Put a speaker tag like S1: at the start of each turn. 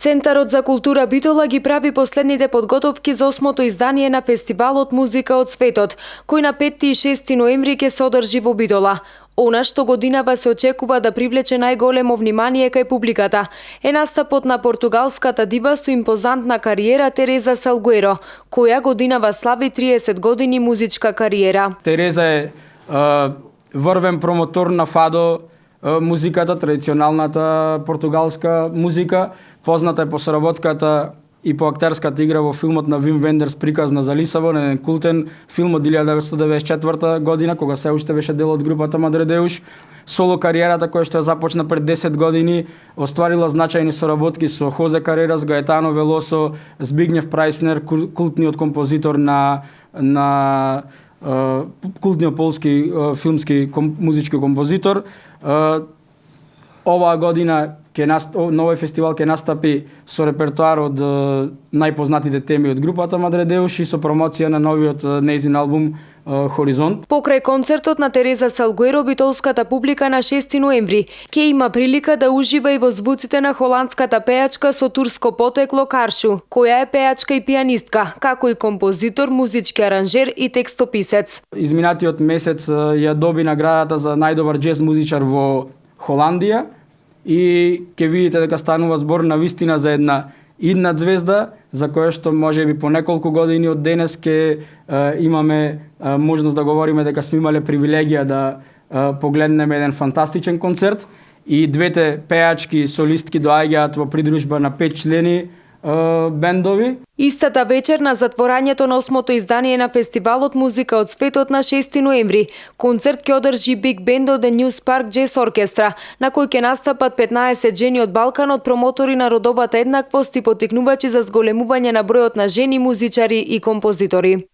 S1: Центарот за култура Битола ги прави последните подготовки за 8-то издание на фестивалот Музика од светот, кој на 5 и 6 ноември ќе се одржи во Битола. Она што годинава се очекува да привлече најголемо внимание кај публиката е настапот на португалската дива со импозантна кариера Тереза Салгуеро, која годинава слави 30 години музичка кариера.
S2: Тереза е врвен промотор на фадо музиката, традиционалната португалска музика. Позната е по соработката и по актерската игра во филмот на Вим Вендерс Приказна за Лисабон, еден култен филм од 1994 година, кога се уште беше дел од групата Мадредеуш. Соло кариерата која што ја започна пред 10 години, остварила значајни соработки со Хозе Карерас, Гаетано Велосо, Збигнев Прајснер, култниот композитор на култниот полски филмски музички композитор. Оваа година на овој фестивал ќе настапи со репертоар од најпознатите теми од групата Мадредеуш и со промоција на новиот нејзин албум Хоризонт.
S1: Покрај концертот на Тереза Салгуеро, битолската публика на 6 ноември ќе има прилика да ужива и во звуците на холандската пејачка со турско потекло Каршу, која е пејачка и пијанистка, како и композитор, музички аранжер и текстописец.
S2: Изминатиот месец ја доби наградата за најдобар џез музичар во Холандија и ќе видите дека станува збор на вистина за една идна звезда, за која што можеби по неколку години од денес ќе имаме можност да говориме дека сме имале привилегија да погледнеме еден фантастичен концерт и двете пејачки солистки доаѓаат во придружба на 5 члени бендови.
S1: Истата вечер на затворањето на 8-то издание на фестивалот Музика од светот на 6 ноември, концерт ќе одржи Биг Бенд од Ньюс Парк Джез Оркестра, на кој ќе настапат 15 жени од Балканот, промотори на родовата еднаквост и поттикнувачи за зголемување на бројот на жени музичари и композитори.